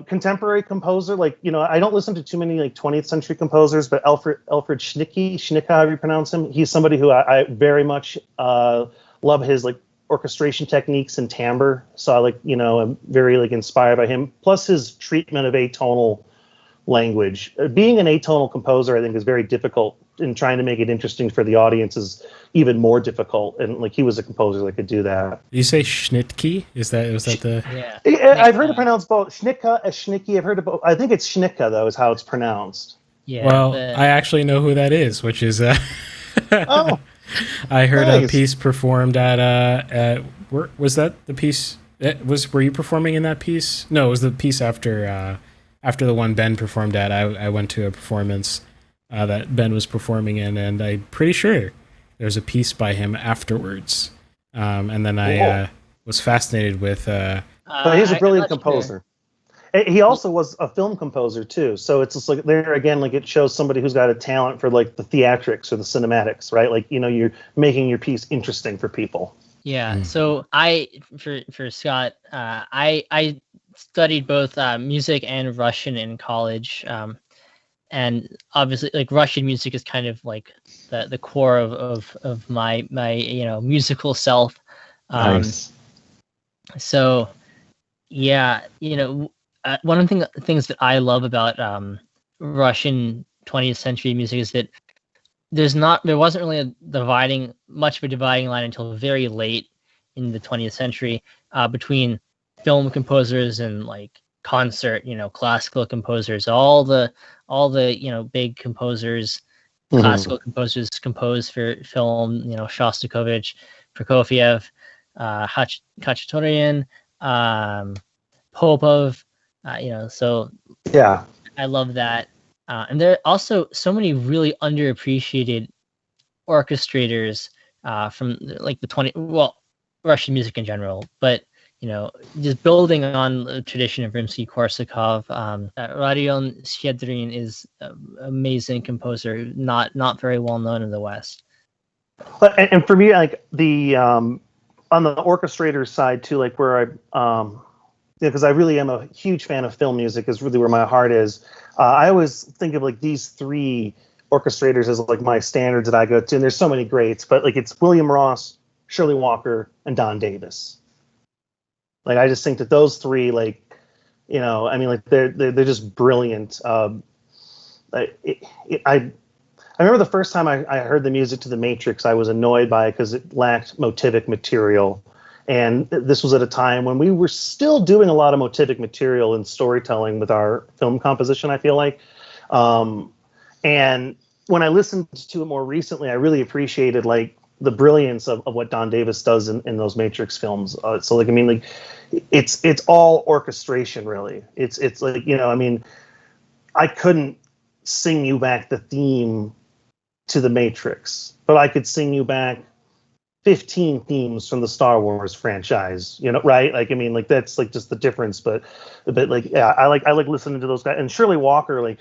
Contemporary composer, like, I don't listen to too many like 20th century composers, but Alfred Schnicke, however you pronounce him. He's somebody who I very much love his like orchestration techniques and timbre. So I I'm very like inspired by him. Plus his treatment of atonal language. Being an atonal composer, I think, is very difficult, and trying to make it interesting for the audience is even more difficult. And like he was a composer that could do that. You say Schnittke? Was that the? Yeah. I've heard it pronounced both Schnicke. I've heard it both. I think it's Schnicke though, is how it's pronounced. Yeah. Well, I actually know who that is, which is. Oh. I heard nice. a piece performed at. Was that the piece? Were you performing in that piece? No, it was the piece after. After the one Ben performed at, I went to a performance that Ben was performing in, and I'm pretty sure there's a piece by him afterwards. And then I was fascinated with... but he's a brilliant composer. Sure. He also was a film composer, too. So it's just like, there again, like it shows somebody who's got a talent for like the theatrics or the cinematics, right? Like, you're making your piece interesting for people. Yeah. So for Scott, I studied both music and Russian in college, and obviously like Russian music is kind of like the core of my musical self. Nice. So yeah, one of the things that I love about Russian 20th century music is that there wasn't really much of a dividing line until very late in the 20th century between film composers and like concert, classical composers. All the big composers, classical composers composed for film. Shostakovich, Prokofiev, Khachaturian, Popov. So Yeah. I love that. And there are also so many really underappreciated orchestrators from like the Russian music in general, but just building on the tradition of Rimsky-Korsakov. Rodion Shchedrin is an amazing composer, not very well known in the West. But and for me, like the on the orchestrator side too, like where because I really am a huge fan of film music, is really where my heart is. I always think of like these three orchestrators as like my standards that I go to, and there's so many greats, but like it's William Ross, Shirley Walker, and Don Davis. Like I just think that those three, like, I mean, like they're just brilliant. I remember the first time I heard the music to The Matrix, I was annoyed by it because it lacked motivic material. And this was at a time when we were still doing a lot of motivic material and storytelling with our film composition, I feel like. And when I listened to it more recently, I really appreciated like the brilliance of what Don Davis does in those Matrix films. So like, I mean, like it's all orchestration, really. It's like, I mean, I couldn't sing you back the theme to The Matrix, but I could sing you back 15 themes from the Star Wars franchise, right? Like, I mean, like that's like just the difference, but like, yeah, I like listening to those guys. And Shirley Walker, like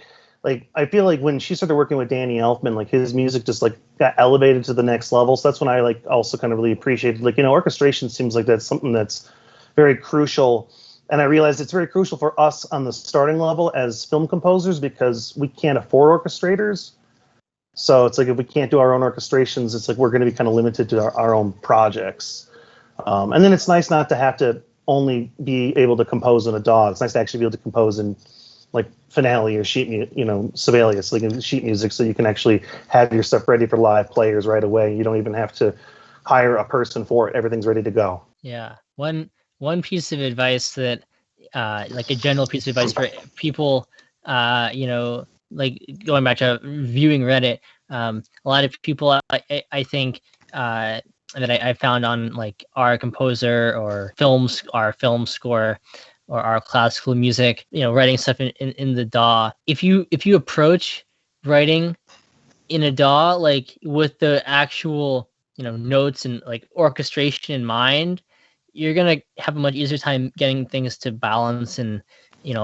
I feel like when she started working with Danny Elfman, like his music just like got elevated to the next level. So that's when I like also kind of really appreciated, like, orchestration seems like that's something that's very crucial. And I realized it's very crucial for us on the starting level as film composers because we can't afford orchestrators. So it's like if we can't do our own orchestrations, it's like we're going to be kind of limited to our own projects. And then it's nice not to have to only be able to compose in a DAW. It's nice to actually be able to compose in like Finale or Sibelius, like in sheet music, so you can actually have your stuff ready for live players right away. You don't even have to hire a person for it. Everything's ready to go. Yeah. One piece of advice that, like a general piece of advice for people, like going back to viewing Reddit, a lot of people I think that I found on like our composer or our film score or our classical music, writing stuff in the DAW. If you approach writing in a DAW like with the actual notes and like orchestration in mind, you're gonna have a much easier time getting things to balance and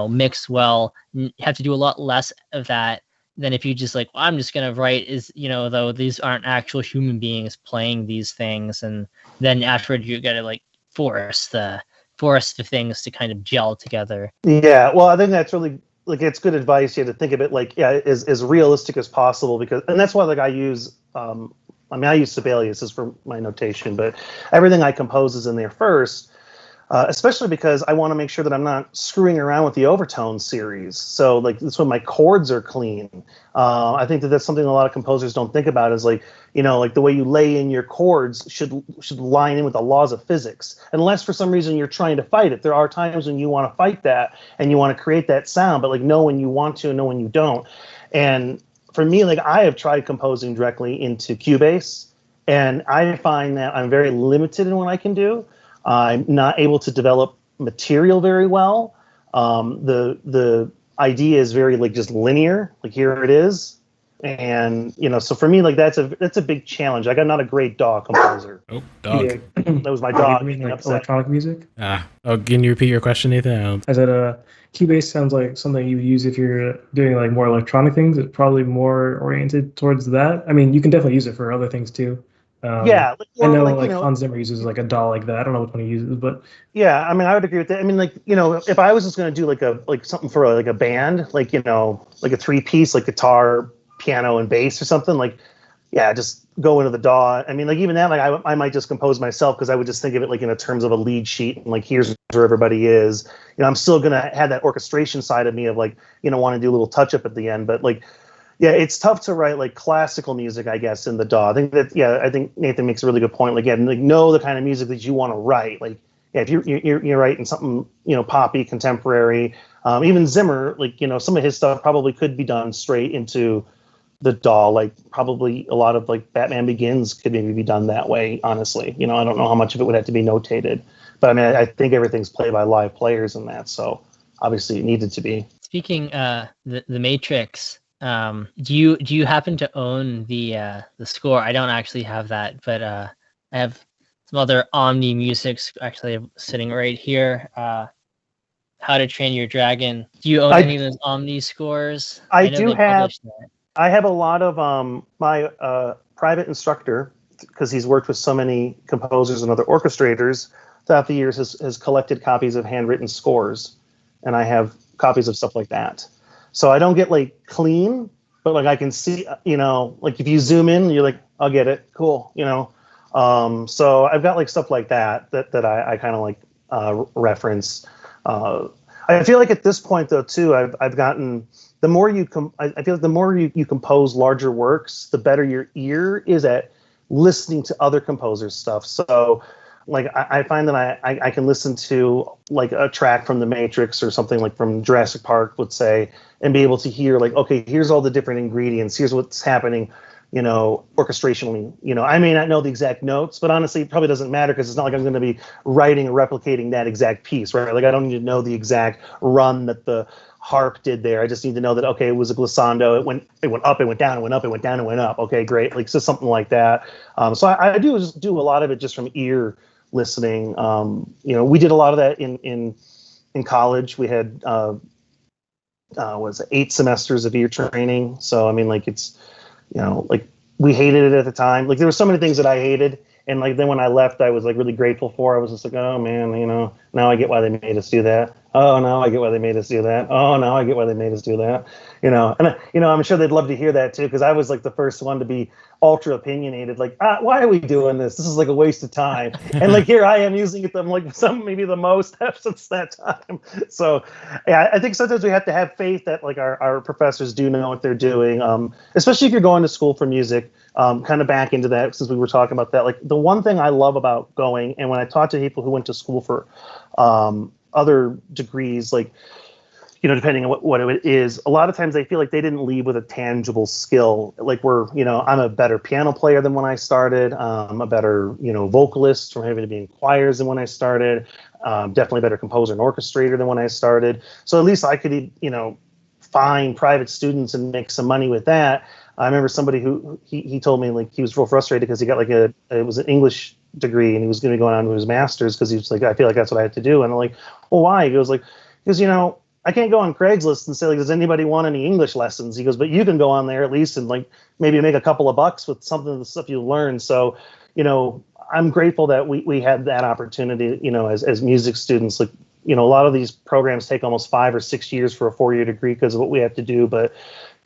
mix well. You have to do a lot less of that than if you just like, well, I'm just gonna write though these aren't actual human beings playing these things, and then afterward you gotta like force the things to kind of gel together. Yeah, well, I think that's really like it's good advice. You have to think of it like as realistic as possible and that's why like I use I use Sibelius as for my notation, but everything I compose is in there first, especially because I want to make sure that I'm not screwing around with the overtone series. So like that's when my chords are clean. I think that's something a lot of composers don't think about is like, like the way you lay in your chords should line in with the laws of physics. Unless for some reason you're trying to fight it. There are times when you want to fight that and you want to create that sound, but like know when you want to and know when you don't. And for me, like I have tried composing directly into Cubase, and I find that I'm very limited in what I can do. I'm not able to develop material very well. The idea is very like just linear, like here it is, and so for me, like that's a big challenge. Like I'm not a great DAW composer. Oh, dog. Yeah. That was my dog. You mean like upset. electronic music? Can you repeat your question, Nathan? I said Cubase sounds like something you would use if you're doing like more electronic things. It's probably more oriented towards that. I mean, you can definitely use it for other things too. Yeah, I know like Hans Zimmer uses like a DAW like that. I don't know which one he uses, but yeah, I mean, I would agree with that. I mean, like if I was just going to do like something for like a band, like like a 3-piece, like guitar, piano, and bass or something, like yeah, just go into the DAW. I mean, like even that, like I might just compose myself because I would just think of it like in terms of a lead sheet and like here's where everybody is. I'm still gonna have that orchestration side of me of like want to do a little touch up at the end, but like. Yeah, it's tough to write like classical music, I guess, in the DAW. I think Nathan makes a really good point. Like, yeah, like know the kind of music that you want to write. Like, yeah, if you're writing something, poppy, contemporary, even Zimmer, like, some of his stuff probably could be done straight into the DAW. Like, probably a lot of like Batman Begins could maybe be done that way. Honestly, I don't know how much of it would have to be notated, but I mean, I think everything's played by live players in that, so obviously it needed to be. Speaking the Matrix, do you happen to own the score? I don't actually have that, but I have some other Omni musics actually sitting right here. How to Train Your Dragon. Do you own any of those Omni scores? I know do they have. published that. I have a lot of my private instructor, because he's worked with so many composers and other orchestrators throughout the years, has collected copies of handwritten scores, and I have copies of stuff like that. So I don't get like clean, but like I can see, like if you zoom in, you're like, I'll get it, cool, So I've got like stuff like that I kind of like reference. I feel like at this point though too, I've gotten, the more I feel like the more you compose larger works, the better your ear is at listening to other composers' stuff. So like I find that I can listen to like a track from The Matrix or something like from Jurassic Park, let's say, and be able to hear like, okay, here's all the different ingredients, here's what's happening, orchestrationally. I may not know the exact notes, but honestly, it probably doesn't matter, because it's not like I'm going to be writing or replicating that exact piece, right? Like I don't need to know the exact run that the harp did there. I just need to know that, okay, it was a glissando. It went up, it went down, it went up, it went down, it went up. Okay, great. Like, so something like that. So I do just do a lot of it just from ear listening. We did a lot of that in college. We had was it 8 semesters of ear training. So I mean, like it's, like we hated it at the time. Like there were so many things that I hated, and like then when I left, I was like really grateful for. I was just like, oh man, now I get why they made us do that. Oh, now I get why they made us do that. Oh, now I get why they made us do that. And I'm sure they'd love to hear that too, because I was like the first one to be ultra opinionated. Like, why are we doing this? This is like a waste of time. And like here I am using it. I'm like maybe the most since that time. So yeah, I think sometimes we have to have faith that like our professors do know what they're doing. Especially if you're going to school for music. Kind of back into that, since we were talking about that. Like the one thing I love about going, and when I talk to people who went to school for other degrees, like, depending on what it is, a lot of times they feel like they didn't leave with a tangible skill. Like I'm a better piano player than when I started. I'm a better, vocalist from having to be in choirs than when I started. Definitely a better composer and orchestrator than when I started. So at least I could, find private students and make some money with that. I remember somebody who he told me like he was real frustrated because he got like it was an English degree and he was going to go on to his master's, because he was like, I feel like that's what I have to do. And I'm like, well, why? He goes like, because I can't go on Craigslist and say like, does anybody want any English lessons? He goes, but you can go on there at least and like maybe make a couple of bucks with something of the stuff you learn. So I'm grateful that we had that opportunity. As music students, like a lot of these programs take almost 5 or 6 years for a 4-year degree because of what we have to do, but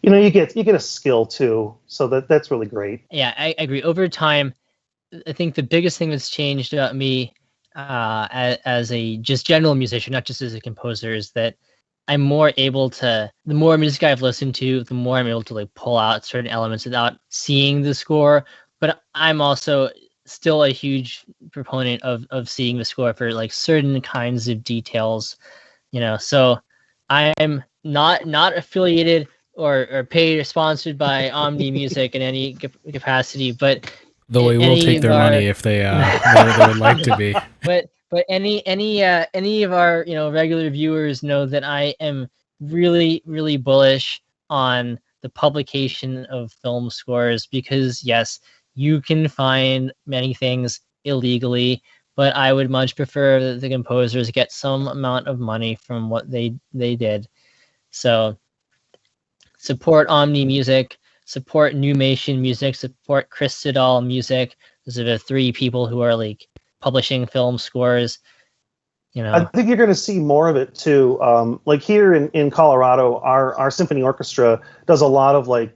you get a skill too, so that's really great. Yeah, I agree. Over time, I think the biggest thing that's changed about me as a just general musician, not just as a composer, is that I'm more able to, the more music I've listened to, the more I'm able to like pull out certain elements without seeing the score. But I'm also still a huge proponent of seeing the score for like certain kinds of details, so I'm not affiliated or paid or sponsored by Omni Music in any capacity, but though we will take their money if they would like to be. But any of our regular viewers know that I am really, really bullish on the publication of film scores, because yes, you can find many things illegally, but I would much prefer that the composers get some amount of money from what they did. So support Omni Music, support Numation Music, support Chris Siddall Music. Those are the 3 people who are like publishing film scores. I think you're going to see more of it too. Like here in Colorado, our symphony orchestra does a lot of like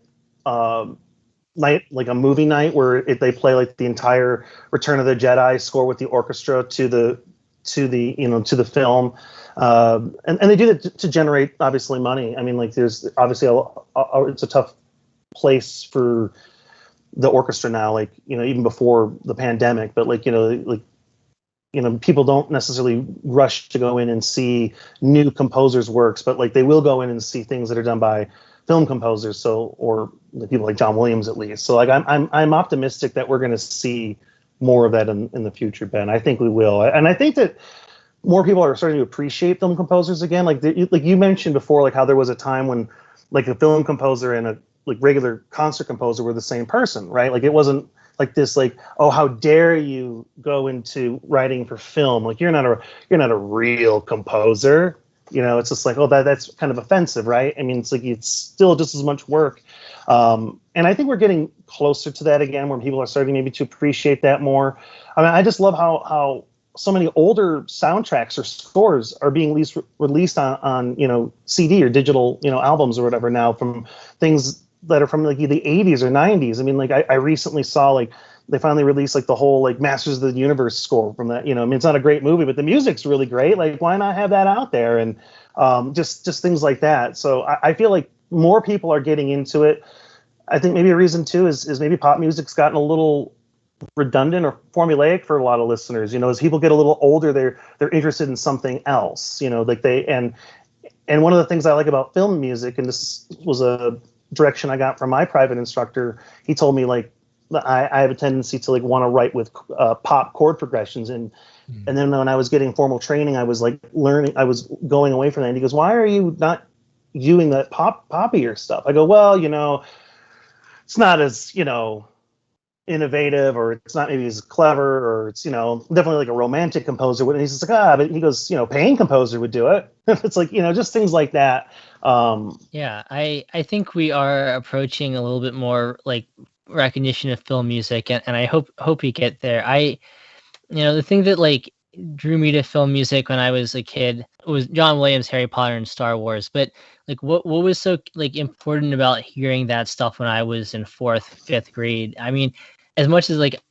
night, like a movie night, where they play like the entire Return of the Jedi score with the orchestra to the film. And they do that to generate obviously money. I mean, like there's obviously it's a tough place for the orchestra now, like even before the pandemic, but like people don't necessarily rush to go in and see new composers' works, but like they will go in and see things that are done by film composers, so, or people like John Williams at least. So like I'm optimistic that we're going to see more of that in the future, Ben. I think we will, and I think that more people are starting to appreciate film composers again. Like you mentioned before, like how there was a time when like a film composer and a like regular concert composer were the same person, right? Like it wasn't like this, like, oh, how dare you go into writing for film? Like you're not a real composer. You know, it's just like, oh, that's kind of offensive, right? I mean, it's like it's still just as much work. And I think we're getting closer to that again, where people are starting maybe to appreciate that more. I mean, I just love how so many older soundtracks or scores are being released on CD or digital albums or whatever now, from things that are from like the 80s or 90s. I mean, like I recently saw like they finally released like the whole like Masters of the Universe score from that. I mean, it's not a great movie, but the music's really great. Like, why not have that out there? And just things like that. So I feel like more people are getting into it. I think maybe a reason too is maybe pop music's gotten a little redundant or formulaic for a lot of listeners. As people get a little older, they're interested in something else. Like and one of the things I like about film music, and this was a direction I got from my private instructor, he told me like I have a tendency to like want to write with pop chord progressions, and then when I was getting formal training, I was like I was going away from that. And he goes, "Why are you not doing that poppier stuff?" I go, "Well, it's not as innovative, or it's not maybe as clever, or it's definitely like a romantic composer would." And he's just like, but he goes, Payne composer would do it. It's like just things like that. Yeah, I think we are approaching a little bit more like recognition of film music, and I hope we get there. The thing that like drew me to film music when I was a kid was John Williams' Harry Potter and Star Wars. But like what was so like important about hearing that stuff when I was in 4th, 5th grade? I mean, as much as like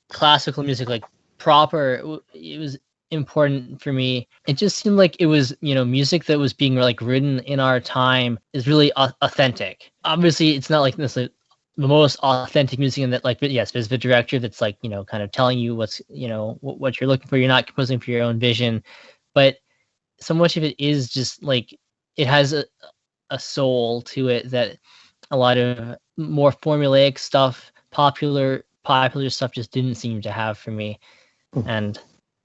classical music, like proper, it was important for me. It just seemed like it was music that was being like written in our time is really authentic. Obviously, it's not like necessarily the most authentic music in that, like, but yes, there's the director that's like kind of telling you what's what you're looking for. You're not composing for your own vision, but so much of it is just like it has a soul to it that a lot of more formulaic stuff, popular stuff, just didn't seem to have for me. And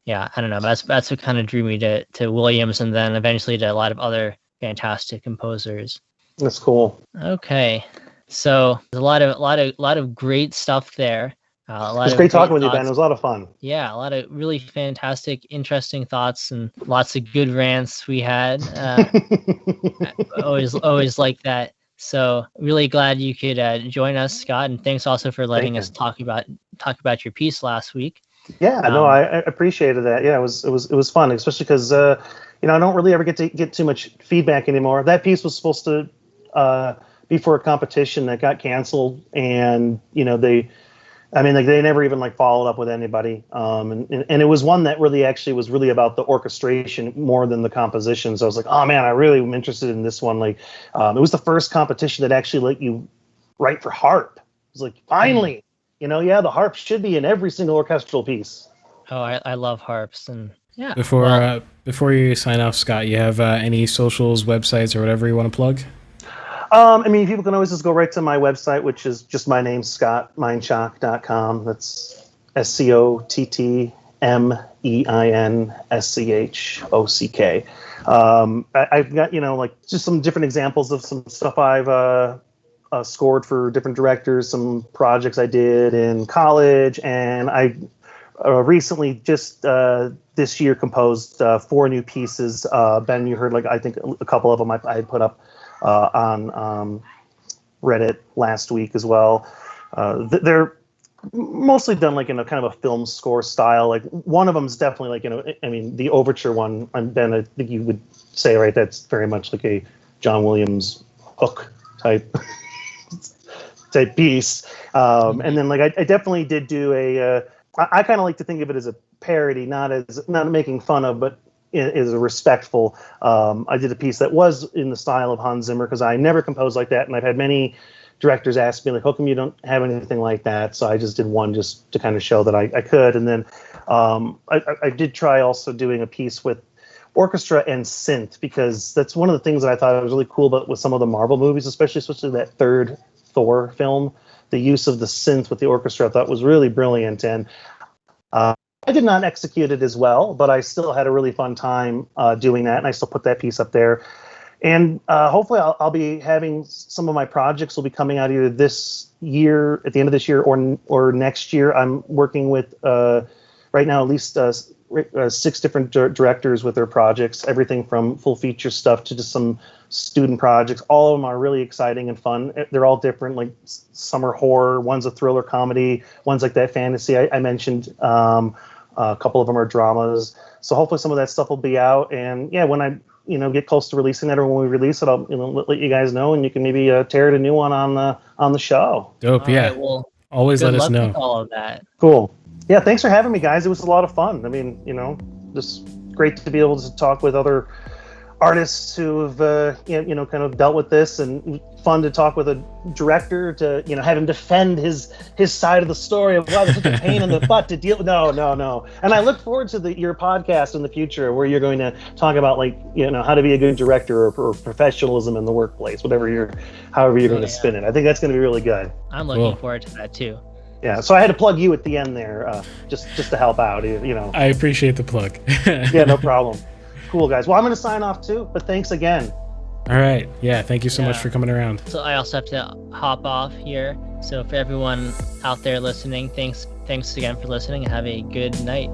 yeah, I don't know. That's what kind of drew me to Williams, and then eventually to a lot of other fantastic composers. That's cool. Okay. So there's a lot of great stuff there. It was great talking with you, Ben. It was a lot of fun. Yeah, a lot of really fantastic, interesting thoughts, and lots of good rants we had. Always like that. So really glad you could join us, Scott, and thanks also for letting us talk about your piece last week. Yeah, no, I appreciated that. Yeah, it was fun, especially because I don't really ever get too much feedback anymore. That piece was supposed to before a competition that got canceled, and they never even like followed up with anybody, and it was one that really actually was really about the orchestration more than the composition. So I was like, oh man, I really am interested in this one. Like it was the first competition that actually let you write for harp. It was like, finally, the harp should be in every single orchestral piece. Oh, I love harps. And yeah, before you sign off, Scott, you have any socials, websites, or whatever you want to plug? People can always just go right to my website, which is just my name, scottmeinschock.com. That's SCOTTMEINSCHOCK. I've got, just some different examples of some stuff I've scored for different directors, some projects I did in college, and I recently just this year composed 4 new pieces. Ben, you heard I think a couple of them I had put up on Reddit last week as well. They're mostly done in a kind of a film score style. One of them is definitely the overture one. Ben, I think you would say, right, that's very much like a John Williams hook type piece. And then I definitely did do I kind of like to think of it as a parody, not making fun of, but is a respectful. I did a piece that was in the style of Hans Zimmer, because I never composed like that, and I've had many directors ask me how come you don't have anything like that? So I just did one just to kind of show that I could. And then I did try also doing a piece with orchestra and synth, because that's one of the things that I thought was really cool about with some of the Marvel movies, especially that 3rd Thor film. The use of the synth with the orchestra I thought was really brilliant, and I did not execute it as well, but I still had a really fun time doing that, and I still put that piece up there. And hopefully I'll be having some of my projects will be coming out either this year, at the end of this year, or next year. I'm working with right now at least 6 different directors with their projects, everything from full feature stuff to just some student projects. All of them are really exciting and fun. They're all different, like some are horror, one's a thriller comedy, one's like that fantasy I mentioned. A couple of them are dramas. So hopefully some of that stuff will be out. And yeah, when I get close to releasing that, or when we release it, I'll let you guys know, and you can maybe tear it a new one on the show. Dope. All yeah. right, well, Always let us know. with all of that. Cool. Yeah, thanks for having me, guys. It was a lot of fun. I mean, just great to be able to talk with other artists who have kind of dealt with this, and fun to talk with a director to have him defend his side of the story of why it's such a pain in the butt to deal with. No. And I look forward to your podcast in the future where you're going to talk about how to be a good director or professionalism in the workplace, however you're going to spin it. I think that's going to be really good. I'm looking forward to that too. Yeah, so I had to plug you at the end there, just to help out. I appreciate the plug. Yeah, no problem. Cool, guys. Well, I'm going to sign off too, but thanks again. All right. Yeah, thank you so much for coming around. So I also have to hop off here. So for everyone out there listening, thanks again for listening, and have a good night.